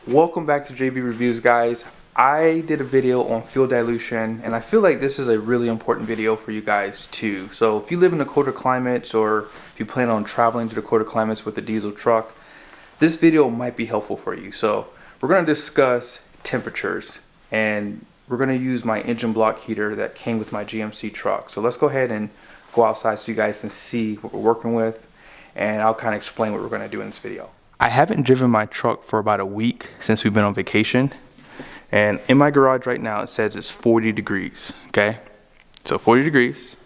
Welcome back to JB Reviews, guys. I did a video on fuel dilution, and I feel like this is a really important video for you guys too. So if you live in the colder climates, or if you plan on traveling to the colder climates with a diesel truck, this video might be helpful for you. So we're going to discuss temperatures, and we're going to use my engine block heater that came with my GMC truck. So let's go ahead and go outside so you guys can see what we're working with, and I'll kind of explain what we're going to do in this video. I haven't driven my truck for about a week since we've been on vacation, and in my garage right now it says it's 40 degrees. Okay, so 40 degrees.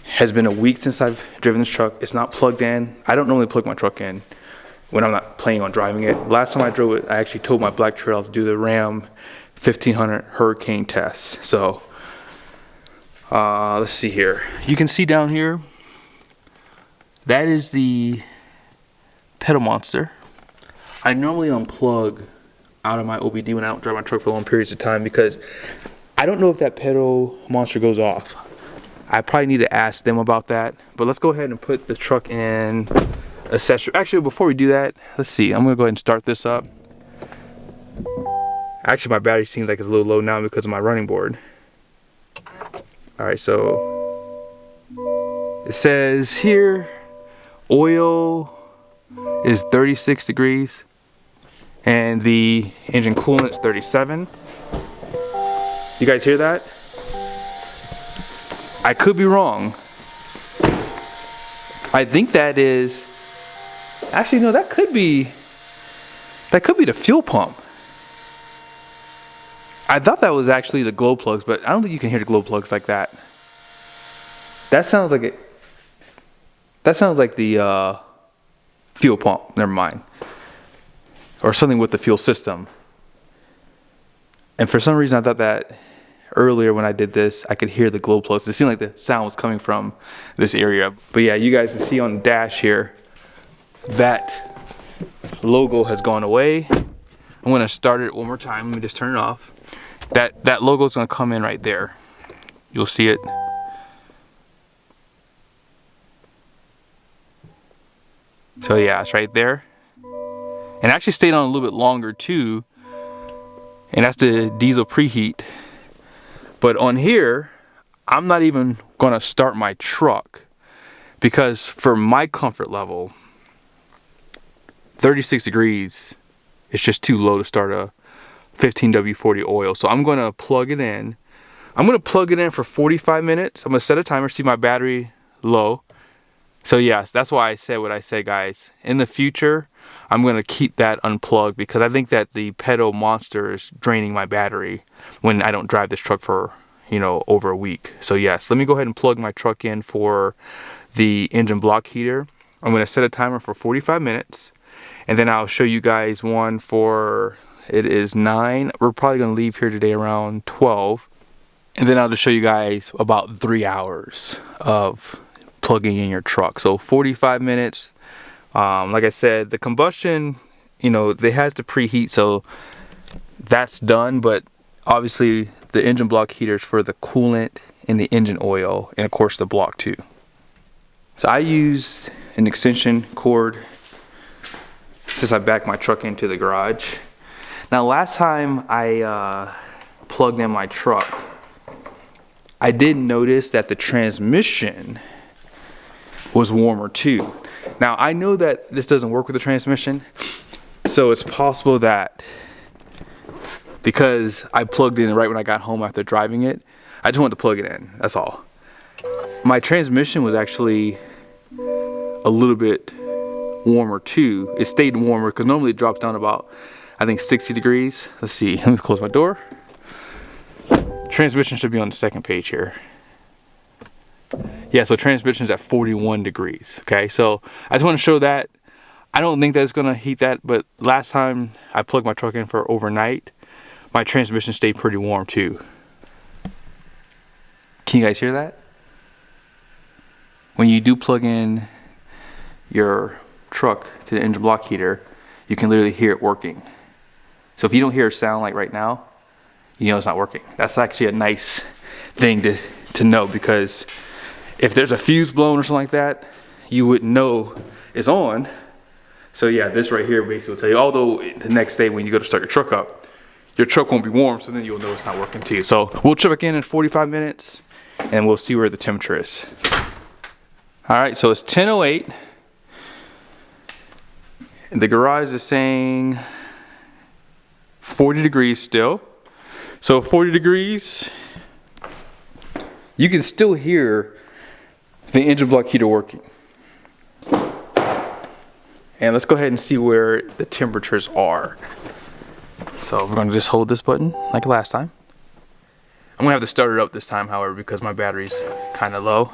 Has been a week since I've driven this truck. It's not plugged in. I don't normally plug my truck in when I'm not planning on driving it. Last time I drove it, I actually told my black trail to do the Ram 1500 Hurricane test. So let's see here. You can see down here, that is the PedalMonster. I normally unplug out of my OBD when I don't drive my truck for long periods of time, because I don't know if that PedalMonster goes off. I probably need to ask them about that. But let's go ahead and put the truck in accessory. Actually, before we do that, let's see. I'm gonna go ahead and start this up. Actually, my battery seems like it's a little low now because of my running board. All right, so it says here oil is 36 degrees and the engine coolant is 37. You guys hear that? I could be wrong. I think that is, actually no, that could be the fuel pump. I thought that was actually the glow plugs, but I don't think you can hear the glow plugs like that. That sounds like it. That sounds like the fuel pump. Never mind. Or something with the fuel system. And for some reason I thought that earlier when I did this, I could hear the glow plugs. It seemed like the sound was coming from this area. But yeah, you guys can see on the dash here, that logo has gone away. I'm gonna start it one more time. Let me just turn it off. That logo is gonna come in right there. You'll see it. So yeah, it's right there. And it actually stayed on a little bit longer too. And that's the diesel preheat. But on here, I'm not even gonna start my truck, because for my comfort level, 36 degrees is just too low to start a 15W40 oil. So I'm gonna plug it in. I'm gonna plug it in for 45 minutes. I'm gonna set a timer, see my battery low. So yes, that's why I said what I said, guys. In the future, I'm gonna keep that unplugged, because I think that the PedalMonster is draining my battery when I don't drive this truck for, you know, over a week. So yes, let me go ahead and plug my truck in for the engine block heater. I'm gonna set a timer for 45 minutes, and then I'll show you guys one for, it is 9. We're probably gonna leave here today around 12. And then I'll just show you guys about 3 hours of plugging in your truck. So 45 minutes. Like I said, the combustion, you know, it has to preheat, so that's done. But obviously the engine block heater is for the coolant and the engine oil, and of course the block too. So I used an extension cord since I backed my truck into the garage. Now last time I plugged in my truck, I did notice that the transmission was warmer too. Now I know that this doesn't work with the transmission, so it's possible that because I plugged in right when I got home after driving it, I just wanted to plug it in, that's all. My transmission was actually a little bit warmer too. It stayed warmer because normally it drops down about, I think, 60 degrees. Let's see, let me close my door. Transmission should be on the second page here. Yeah, so transmission's at 41 degrees, okay? So I just want to show that. I don't think that's gonna heat that, but last time I plugged my truck in for overnight, my transmission stayed pretty warm too. Can you guys hear that? When you do plug in your truck to the engine block heater, you can literally hear it working. So if you don't hear a sound like right now, you know it's not working. That's actually a nice thing to know, because if there's a fuse blown or something like that, you wouldn't know it's on So yeah, this right here basically will tell you, although the next day when you go to start your truck up, your truck won't be warm, so then you'll know it's not working too. So we'll check back in 45 minutes and we'll see where the temperature is. All right, so it's 10:08. And the garage is saying 40 degrees still. So 40 degrees, you can still hear the engine block heater working. And let's go ahead and see where the temperatures are. So we're gonna just hold this button like last time. I'm gonna have to start it up this time, however, because my battery's kind of low.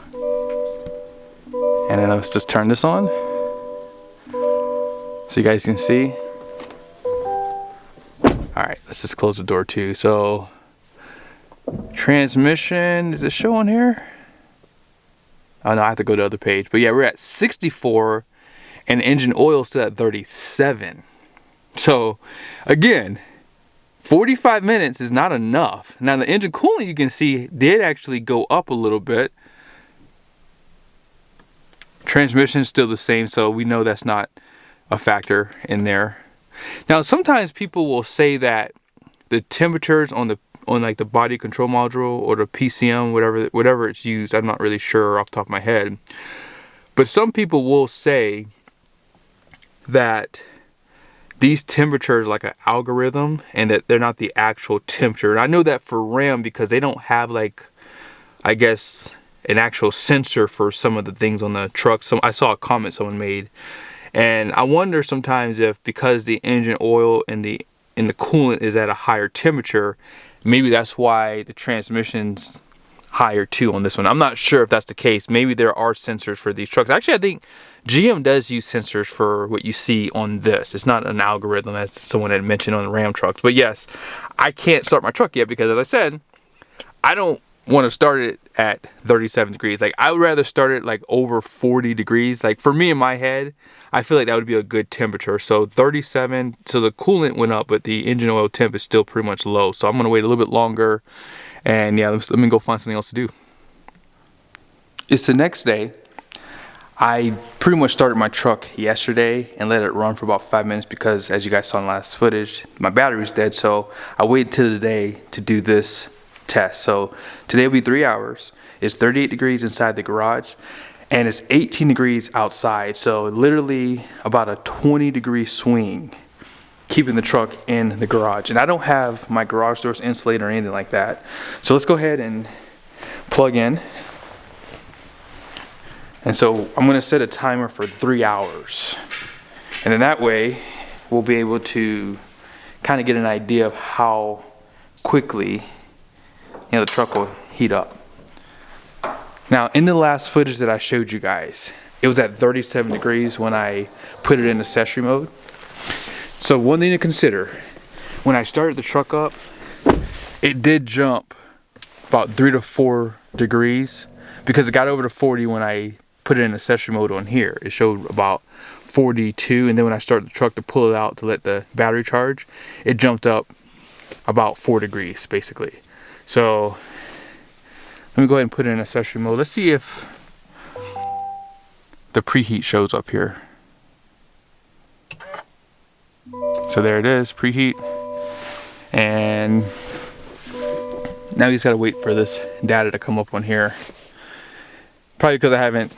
And then let's just turn this on so you guys can see. All right, let's just close the door too. So transmission, is it showing here? Oh no, I have to go to the other page. But yeah, we're at 64 and engine oil still at 37. So again, 45 minutes is not enough. Now the engine coolant, you can see, did actually go up a little bit. Transmission is still the same, so we know that's not a factor in there. Now sometimes people will say that the temperatures on like the body control module or the PCM, whatever it's used, I'm not really sure off the top of my head, but some people will say that these temperatures are like an algorithm and that they're not the actual temperature. And I know that for RAM because they don't have, like, I guess, an actual sensor for some of the things on the truck. So I saw a comment someone made, and I wonder sometimes if because the engine oil and the coolant is at a higher temperature, maybe that's why the transmission's higher too on this one. I'm not sure if that's the case. Maybe there are sensors for these trucks. Actually, I think GM does use sensors for what you see on this. It's not an algorithm as someone had mentioned on the Ram trucks. But yes, I can't start my truck yet because, as I said, I don't want to start it at 37 degrees. Like, I would rather start it like over 40 degrees. Like, for me in my head, I feel like that would be a good temperature. So 37, so the coolant went up, but the engine oil temp is still pretty much low. So I'm going to wait a little bit longer. And yeah, let me go find something else to do. It's the next day. I pretty much started my truck yesterday and let it run for about 5 minutes because, as you guys saw in the last footage, my battery was dead. So I waited till today to do this test. So today will be 3 hours. It's 38 degrees inside the garage and it's 18 degrees outside. So literally about a 20-degree swing keeping the truck in the garage. And I don't have my garage doors insulated or anything like that. So let's go ahead and plug in. And so I'm going to set a timer for 3 hours. And then that way we'll be able to kind of get an idea of how quickly the truck will heat up. Now, in the last footage that I showed you guys, it was at 37 degrees when I put it in accessory mode. So one thing to consider, when I started the truck up, it did jump about 3 to 4 degrees because it got over to 40 when I put it in accessory mode on here. It showed about 42, and then when I started the truck to pull it out to let the battery charge, it jumped up about 4 degrees basically. So let me go ahead and put it in accessory mode. Let's see if the preheat shows up here. So there it is, preheat. And now you just gotta wait for this data to come up on here. Probably because I haven't,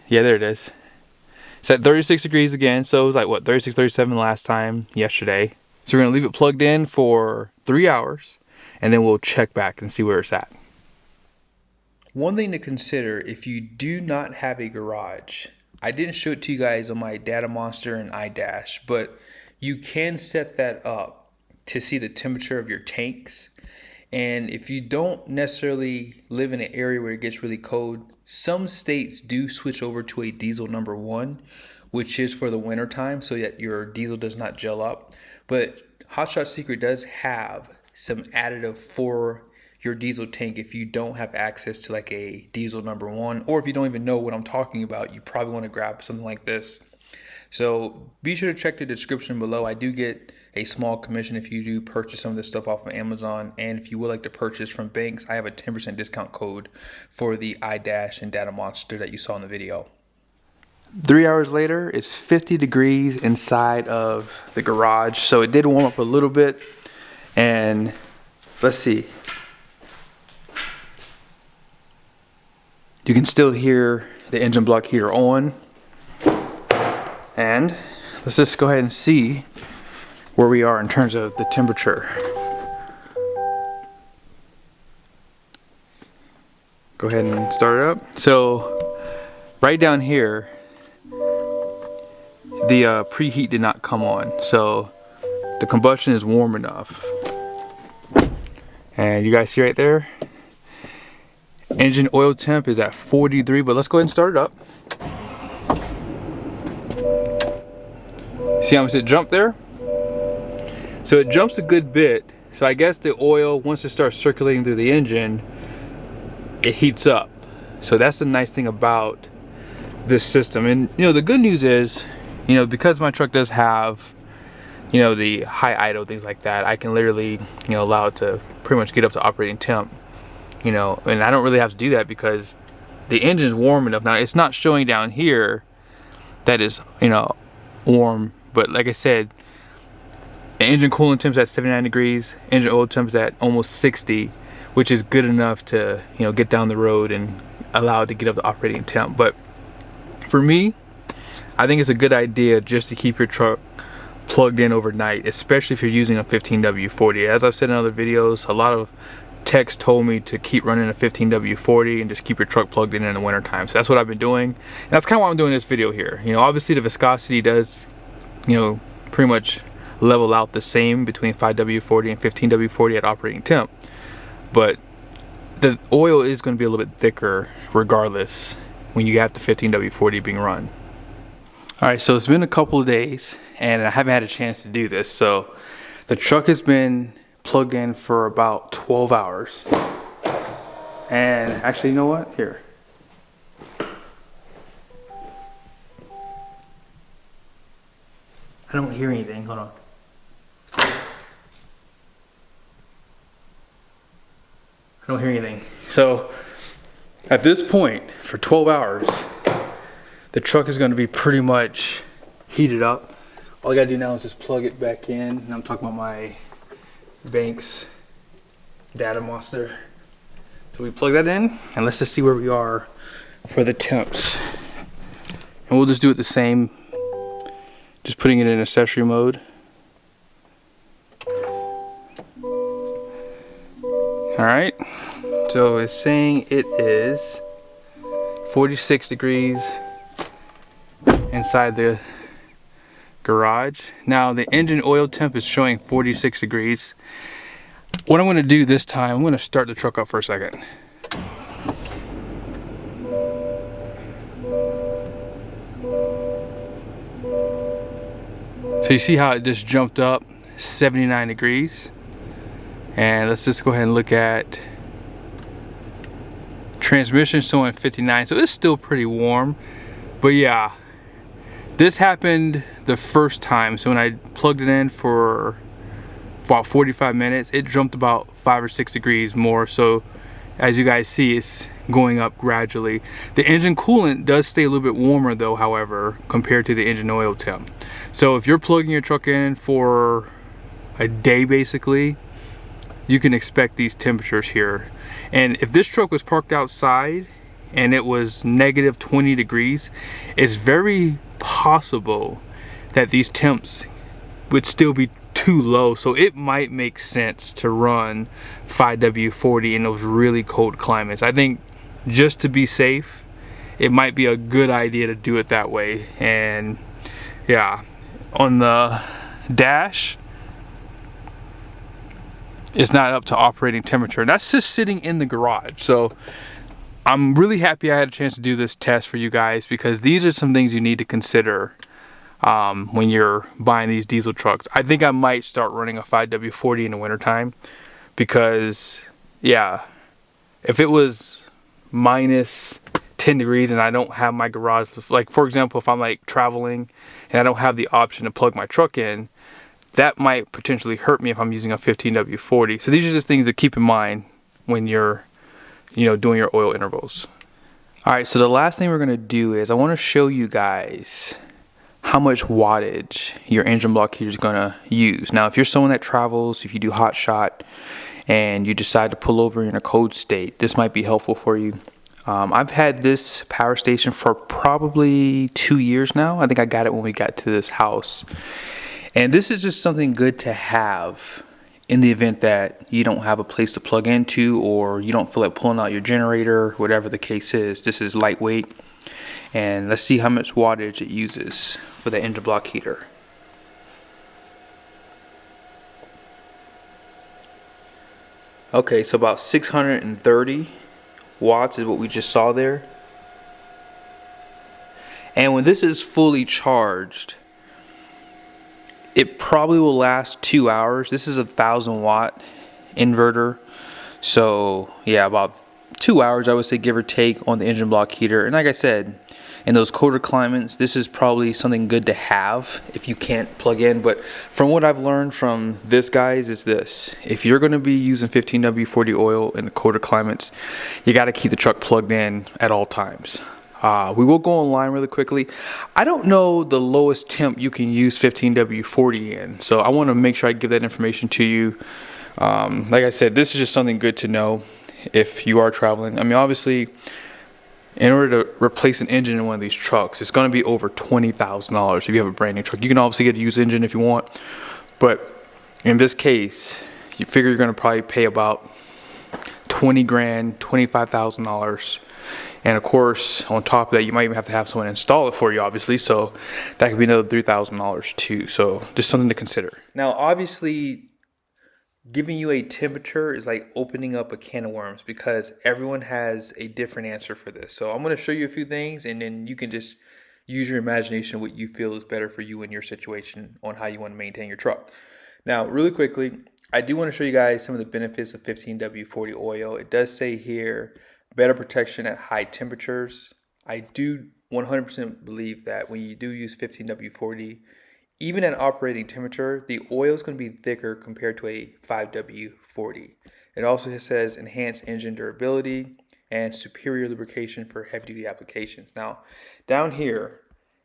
yeah, there it is. It's at 36 degrees again, so it was like, what, 36, 37 last time, yesterday. So we're gonna leave it plugged in for 3 hours, and then we'll check back and see where it's at. One thing to consider if you do not have a garage, I didn't show it to you guys on my DataMonster and iDash, but you can set that up to see the temperature of your tanks. And if you don't necessarily live in an area where it gets really cold, some states do switch over to a diesel #1, which is for the winter time so that your diesel does not gel up. But Hot Shot Secret does have some additive for your diesel tank if you don't have access to like a diesel #1, or if you don't even know what I'm talking about, you probably want to grab something like this. So be sure to check the description below. I do get a small commission if you do purchase some of this stuff off of Amazon. And if you would like to purchase from banks, I have a 10% discount code for the iDash and DataMonster that you saw in the video. 3 hours later, it's 50 degrees inside of the garage. So it did warm up a little bit. And let's see. You can still hear the engine block heater on. And let's just go ahead and see where we are in terms of the temperature. Go ahead and start it up. So right down here, the preheat did not come on, so the combustion is warm enough. And you guys see right there, engine oil temp is at 43, but let's go ahead and start it up. See how much it jumped there? So it jumps a good bit. So I guess the oil, once it starts circulating through the engine, it heats up. So that's the nice thing about this system. And you know, the good news is, you know, because my truck does have, you know, the high idle, things like that, I can literally, you know, allow it to pretty much get up to operating temp, you know, and I don't really have to do that because the engine's warm enough. Now it's not showing down here that is, you know, warm, but like I said, the engine coolant temp's at 79 degrees, engine oil temp's at almost 60, which is good enough to, you know, get down the road and allow it to get up to operating temp. But for me, I think it's a good idea just to keep your truck plugged in overnight, especially if you're using a 15W40. As I've said in other videos, a lot of techs told me to keep running a 15W40 and just keep your truck plugged in the winter time. So that's what I've been doing. And that's kind of why I'm doing this video here. You know, obviously the viscosity does, you know, pretty much level out the same between 5W40 and 15W40 at operating temp. But the oil is going to be a little bit thicker regardless when you have the 15W40 being run. Alright, so it's been a couple of days and I haven't had a chance to do this. So the truck has been plugged in for about 12 hours. And actually, you know what? Here. I don't hear anything. Hold on. I don't hear anything. So at this point, for 12 hours, the truck is going to be pretty much heated up. All I got to do now is just plug it back in. And I'm talking about my Banks data monster. So we plug that in and let's just see where we are for the temps. And we'll just do it the same, just putting it in accessory mode. Alright, so it's saying it is 46 degrees inside the garage. Now the engine oil temp is showing 46 degrees. What I'm going to do this time, I'm going to start the truck up for a second. So you see how it just jumped up 79 degrees. And let's just go ahead and look at transmission showing 59. So it's still pretty warm. But yeah, this happened the first time. So when I plugged it in for about 45 minutes, it jumped about 5 or 6 degrees more. So as you guys see, it's going up gradually. The engine coolant does stay a little bit warmer though, however, compared to the engine oil temp. So if you're plugging your truck in for a day basically, you can expect these temperatures here. And if this truck was parked outside and it was negative 20 degrees, it's very possible that these temps would still be too low. So it might make sense to run 5W40 in those really cold climates. I think just to be safe, it might be a good idea to do it that way. And yeah, on the dash, it's not up to operating temperature. That's just sitting in the garage. So I'm really happy I had a chance to do this test for you guys, because these are some things you need to consider when you're buying these diesel trucks. I think I might start running a 5W40 in the wintertime, because yeah, if it was minus 10 degrees and I don't have my garage, like for example, if I'm like traveling and I don't have the option to plug my truck in, that might potentially hurt me if I'm using a 15W40. So these are just things to keep in mind when you're, you know, doing your oil intervals. All right, so the last thing we're gonna do is I wanna show you guys how much wattage your engine block heater is gonna use. Now, if you're someone that travels, if you do hot shot, and you decide to pull over in a cold state, this might be helpful for you. I've had this power station for probably 2 years now. I think I got it when we got to this house. And this is just something good to have in the event that you don't have a place to plug into, or you don't feel like pulling out your generator, whatever the case is. This is lightweight. And let's see how much wattage it uses for the engine block heater. Okay, so about 630 watts is what we just saw there. And when this is fully charged, it probably will last 2 hours. This is a 1,000-watt inverter. So yeah, about 2 hours, I would say, give or take, on the engine block heater. And like I said, in those colder climates, this is probably something good to have if you can't plug in. But from what I've learned from this, guys, is this: if you're going to be using 15W40 oil in the colder climates, you got to keep the truck plugged in at all times. We will go online really quickly. I don't know the lowest temp you can use 15W40 in, so I want to make sure I give that information to you. Like I said, this is just something good to know if you are traveling. I mean, obviously, in order to replace an engine in one of these trucks, it's going to be over $20,000 if you have a brand new truck. You can obviously get a used engine if you want, but in this case, you figure you're going to probably pay about 20 grand, $25,000. And of course, on top of that, you might even have to have someone install it for you, obviously. So that could be another $3,000 too. So just something to consider. Now, obviously, giving you a temperature is like opening up a can of worms, because everyone has a different answer for this. So I'm going to show you a few things, and then you can just use your imagination what you feel is better for you in your situation on how you want to maintain your truck. Now, really quickly, I do want to show you guys some of the benefits of 15W40 oil. It does say here, better protection at high temperatures. I do 100% believe that when you do use 15W40, even at operating temperature, the oil is going to be thicker compared to a 5W40. It also says enhanced engine durability and superior lubrication for heavy-duty applications. Now, down here,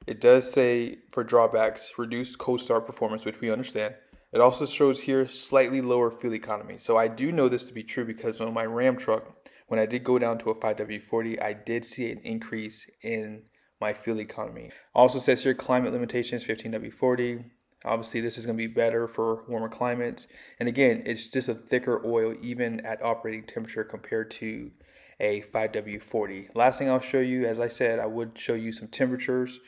it does say for drawbacks, reduced cold start performance, which we understand. It also shows here slightly lower fuel economy. So I do know this to be true, because on my Ram truck, when I did go down to a 5W40, I did see an increase in my fuel economy. Also says here climate limitations 15W40. Obviously, this is going to be better for warmer climates. And again, it's just a thicker oil even at operating temperature compared to a 5W40. Last thing I'll show you, as I said, I would show you some temperatures.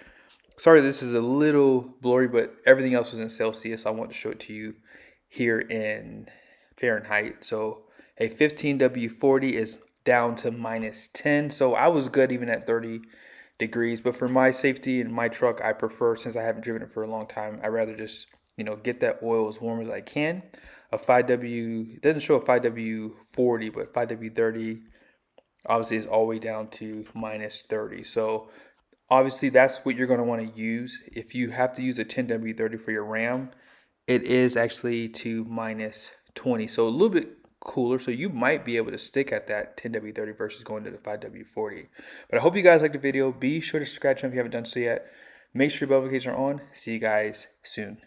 Sorry, this is a little blurry, but everything else was in Celsius. I want to show it to you here in Fahrenheit. So a 15W40 is down to -10. So I was good even at 30 degrees, but for my safety and my truck, I prefer, since I haven't driven it for a long time, I'd rather just, get that oil as warm as I can. A 5W, it doesn't show a 5W40, but 5W30 obviously is all the way down to -30. So obviously that's what you're going to want to use. If you have to use a 10W30 for your Ram, it is actually to -20. So a little bit cooler, so you might be able to stick at that 10W30 versus going to the 5W40. But I hope you guys liked the video. Be sure to subscribe if you haven't done so yet. Make sure your bell notifications are on. See you guys soon.